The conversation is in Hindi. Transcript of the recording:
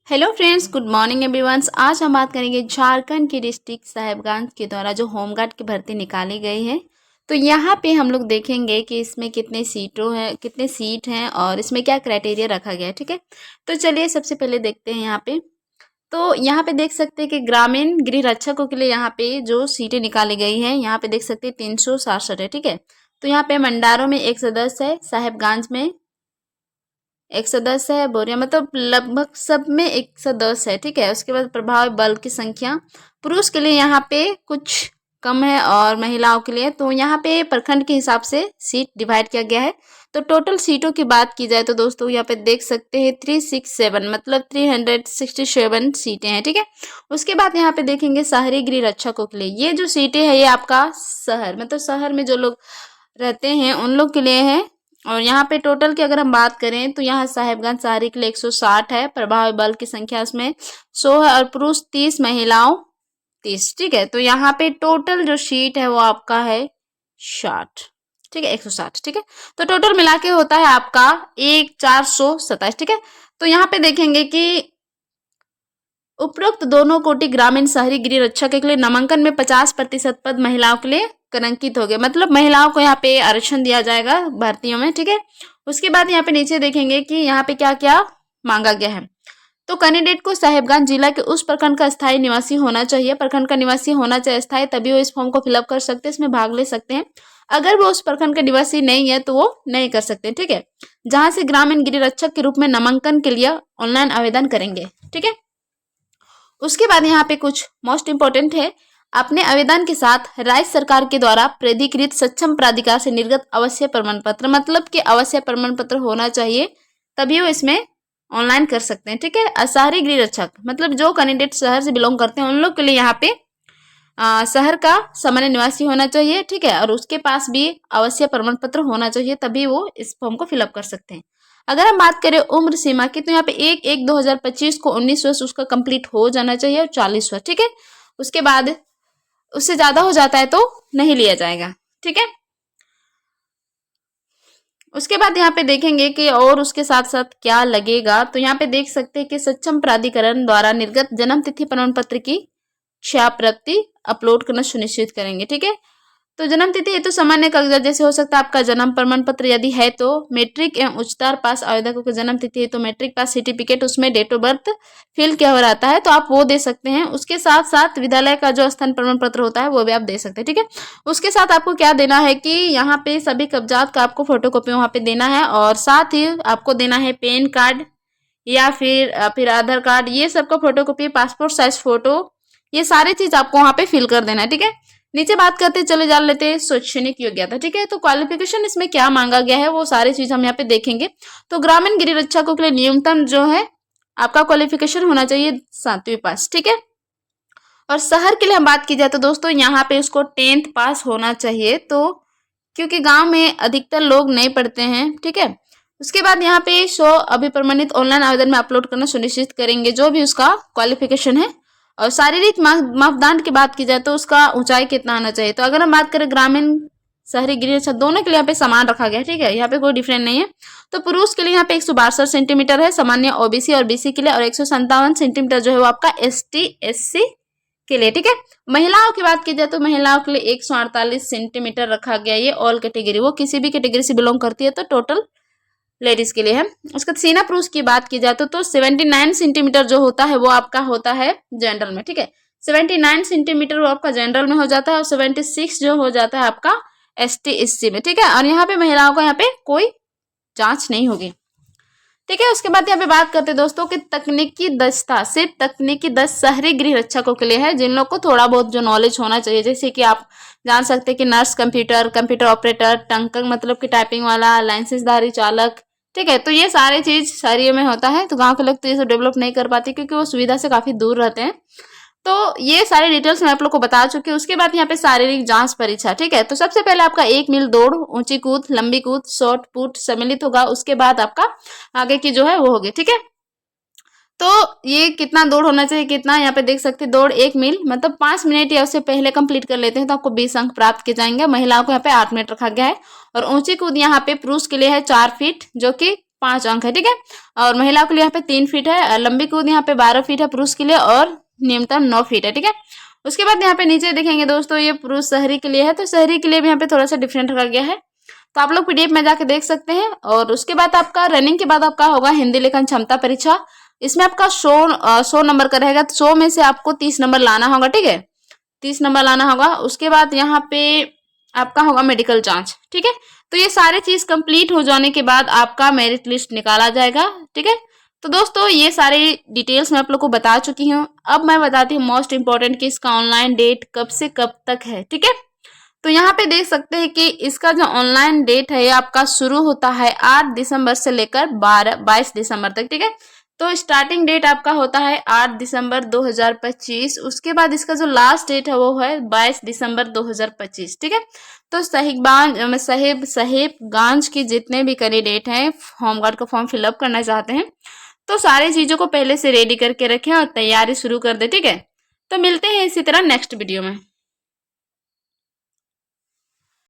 Hello friends, good morning everyone. आज हम बात करेंगे झारखंड के डिस्ट्रिक्ट साहिबगंज के द्वारा जो होमगार्ड की भर्ती निकाली गई है। तो यहाँ पे हम लोग देखेंगे कि इसमें कितने सीट हैं और इसमें क्या क्राइटेरिया रखा गया है। ठीक है, तो चलिए सबसे पहले देखते हैं यहाँ पे। तो यहाँ पे देख सकते हैं कि ग्रामीण गृह रक्षकों के लिए यहाँ पे जो सीटें निकाली गई हैं, यहाँ पे देख सकते हैं 367 है। ठीक है, तो यहाँ पे मंडारों में 110 है, साहिबगंज में 110 है, बोरिया मतलब लगभग सब में 110 है। ठीक है, उसके बाद प्रभावी बल की संख्या पुरुष के लिए यहाँ पे कुछ कम है और महिलाओं के लिए तो यहाँ पे प्रखंड के हिसाब से सीट डिवाइड किया गया है। तो टोटल सीटों की बात की जाए तो दोस्तों यहाँ पे देख सकते हैं 367 मतलब 367 सीटें हैं। ठीक है, उसके बाद यहाँ पे देखेंगे शहरी गृह रक्षकों के लिए ये जो सीटें हैं ये आपका शहर मतलब शहर में जो लोग रहते हैं उन लोग के लिए है। और यहाँ पे टोटल की अगर हम बात करें तो यहाँ साहिबगंज शहरी के लिए 160 है, प्रभावी बल की संख्या उसमें 100 है और पुरुष 30, महिलाओं 30। ठीक है, तो यहाँ पे टोटल जो सीट है वो आपका है 60। ठीक है, 160। ठीक है, तो टोटल मिला के होता है आपका 1427। ठीक है, तो यहाँ पे देखेंगे कि उपरोक्त दोनों कोटि ग्रामीण शहरी गृह रक्षक के लिए नामांकन में 50% पद महिलाओं के लिए करंकित हो गए, मतलब महिलाओं को यहाँ पे आरक्षण दिया जाएगा भर्तियों में। ठीक है, उसके बाद यहाँ पे नीचे देखेंगे कि यहाँ पे क्या क्या मांगा गया है। तो कैंडिडेट को साहिबगंज जिला के उस प्रखंड का स्थायी निवासी होना चाहिए, प्रखंड का निवासी होना चाहिए स्थायी, तभी वो इस फॉर्म को फिलअप कर सकते हैं, इसमें भाग ले सकते हैं। अगर वो उस प्रखंड का निवासी नहीं है तो वो नहीं कर सकते। ठीक है, जहां से ग्रामीण गृह रक्षक के रूप में नामांकन के लिए ऑनलाइन आवेदन करेंगे। ठीक है, उसके बाद यहाँ पे कुछ मोस्ट इंपोर्टेंट है, अपने आवेदन के साथ राज्य सरकार के द्वारा प्राधिकृत सक्षम प्राधिकार से निर्गत अवश्य प्रमाण पत्र, मतलब कि अवश्य प्रमाण पत्र होना चाहिए तभी वो इसमें ऑनलाइन कर सकते हैं। ठीक है, शहरी गृह रक्षक मतलब जो कैंडिडेट शहर से बिलोंग करते हैं उन लोग के लिए यहाँ पे शहर का सामान्य निवासी होना चाहिए। ठीक है, और उसके पास भी अवश्य प्रमाण पत्र होना चाहिए तभी वो इस फॉर्म को फिलअप कर सकते हैं। अगर हम बात करें उम्र सीमा की तो यहाँ पे 1/1/2025 को 19 वर्ष उसका कंप्लीट हो जाना चाहिए और 40 वर्ष। ठीक है, उसके बाद उससे ज्यादा हो जाता है तो नहीं लिया जाएगा। ठीक है, उसके बाद यहाँ पे देखेंगे कि और उसके साथ साथ क्या लगेगा। तो यहाँ पे देख सकते हैं कि सक्षम प्राधिकरण द्वारा निर्गत जन्म तिथि प्रमाण पत्र की छायाप्रति अपलोड करना सुनिश्चित करेंगे। ठीक है, तो जन्म तिथि है तो सामान्य कागजात जैसे हो सकता है आपका जन्म प्रमाण पत्र यदि है तो मैट्रिक एवं उच्चतर पास आवेदकों की जन्म तिथि है तो मैट्रिक पास सर्टिफिकेट उसमें डेट ऑफ बर्थ फिल किया हो रहता है तो आप वो दे सकते हैं। उसके साथ साथ विद्यालय का जो स्थान प्रमाण पत्र होता है वो भी आप दे सकते हैं। ठीक है, उसके साथ आपको क्या देना है कि यहाँ पे सभी कागजात का आपको फोटोकॉपी वहाँ पे देना है और साथ ही आपको देना है पैन कार्ड या फिर आधार कार्ड, ये सबका फोटोकॉपी, पासपोर्ट साइज फोटो, ये सारी चीज आपको वहाँ पे फिल कर देना है। ठीक है, नीचे बात करते चले जान लेते हैं शैक्षणिक योग्यता। ठीक है, तो क्वालिफिकेशन इसमें क्या मांगा गया है वो सारी चीज हम यहाँ पे देखेंगे। तो ग्रामीण गृह रक्षकों के लिए न्यूनतम जो है आपका क्वालिफिकेशन होना चाहिए 7वीं पास। ठीक है, और शहर के लिए हम बात की जाए तो दोस्तों यहाँ पे उसको 10th पास होना चाहिए, तो क्योंकि गांव में अधिकतर लोग नहीं पढ़ते हैं। ठीक है, उसके बाद यहाँ पे 100 अभिप्रमाणित ऑनलाइन आवेदन में अपलोड करना सुनिश्चित करेंगे जो भी उसका क्वालिफिकेशन है। और शारीरिक मापदंड की बात की जाए तो उसका ऊंचाई कितना आना चाहिए। तो अगर हम बात करें ग्रामीण शहरी गृह रक्षक दोनों के लिए यहाँ पे समान रखा गया है। ठीक है, यहाँ पे कोई डिफरेंट नहीं है। तो पुरुष के लिए यहाँ पे 162 सेंटीमीटर है सामान्य ओबीसी और बीसी के लिए, और 157 सेंटीमीटर जो है वो आपका ST SC के लिए। ठीक है, महिलाओं की बात की जाए तो महिलाओं के लिए 148 सेंटीमीटर रखा गया, ये ऑल कैटेगरी, वो किसी भी कैटेगरी से बिलोंग करती है तो टोटल लेडीज के लिए है। उसके बाद सीना पुरुष की बात की जाए तो 79 सेंटीमीटर जो होता है वो आपका होता है जनरल में। ठीक है, 79 सेंटीमीटर वो आपका जनरल में हो जाता है और 76 जो हो जाता है आपका ST SC में। ठीक है, और यहाँ पे महिलाओं को यहाँ पे कोई जांच नहीं होगी। ठीक है, उसके बाद यहाँ पे बात करते हैं दोस्तों कि तकनीकी दक्षता सिर्फ तकनीकी दक्षता शहरी गृह रक्षकों के लिए है जिन लोग को थोड़ा बहुत जो नॉलेज होना चाहिए, जैसे कि आप जान सकते हैं कि नर्स, कंप्यूटर ऑपरेटर, टंकर मतलब कि टाइपिंग वाला, लाइसेंसधारी चालक। ठीक है, तो ये सारी चीज शहरी में होता है, तो गांव के लोग तो ये सब डेवलप नहीं कर पाते क्योंकि वो सुविधा से काफी दूर रहते हैं। तो ये सारे डिटेल्स मैं आप लोग को बता चुकी हूँ। उसके बाद यहाँ पे शारीरिक जांच परीक्षा। ठीक है, तो सबसे पहले आपका 1 मील दौड़, ऊंची कूद, लंबी कूद, शॉर्ट पुट सम्मिलित होगा। उसके बाद आपका आगे की जो है वो होगी। ठीक है, तो ये कितना दौड़ होना चाहिए, कितना यहाँ पे देख सकते हैं, दौड़ 1 मील मतलब 5 मिनट या उससे पहले कंप्लीट कर लेते हैं तो आपको 20 अंक प्राप्त किए जाएंगे। महिलाओं को यहाँ पे 8 मिनट रखा गया है। और ऊंची कूद यहाँ पे पुरुष के लिए है 4 फीट जो कि 5 अंक है, ठीक है। और महिलाओं के लिए यहाँ पे 3 फीट है, लंबी कूद यहाँ पे 12 फीट है पुरुष के लिए, और न्यूनतम 9 फीट है, ठीक है। उसके बाद यहाँ पे नीचे देखेंगे दोस्तों, ये पुरुष शहरी के लिए है, तो शहरी के लिए भी यहाँ पे थोड़ा सा डिफरेंट रखा गया है, तो आप लोग पीडीएफ में जाके देख सकते हैं। और उसके बाद आपका रनिंग के बाद आपका होगा हिंदी लेखन क्षमता परीक्षा। इसमें आपका 100 नंबर का रहेगा, तो 100 में से आपको 30 नंबर लाना होगा, ठीक है, 30 नंबर लाना होगा। उसके बाद यहाँ पे आपका होगा मेडिकल जांच, ठीक है। तो ये सारे चीज कंप्लीट हो जाने के बाद आपका मेरिट लिस्ट निकाला जाएगा, ठीक है। तो दोस्तों ये सारी डिटेल्स मैं आप लोग को बता चुकी हूँ। अब मैं बताती हूँ मोस्ट इंपॉर्टेंट कि इसका ऑनलाइन डेट कब से कब तक है, ठीक है। तो यहाँ पे देख सकते हैं कि इसका जो ऑनलाइन डेट है ये आपका शुरू होता है 8 दिसंबर से लेकर 22 दिसंबर तक, ठीक है। तो स्टार्टिंग डेट आपका होता है 8 दिसंबर 2025। उसके बाद इसका जो लास्ट डेट है वो है 22 दिसंबर 2025, ठीक है। तो साहिबगंज के जितने भी कैंडिडेट हैं होमगार्ड का फॉर्म फिलअप करना चाहते हैं, तो सारी चीज़ों को पहले से रेडी करके रखें और तैयारी शुरू कर दें, ठीक है। तो मिलते हैं इसी तरह नेक्स्ट वीडियो में।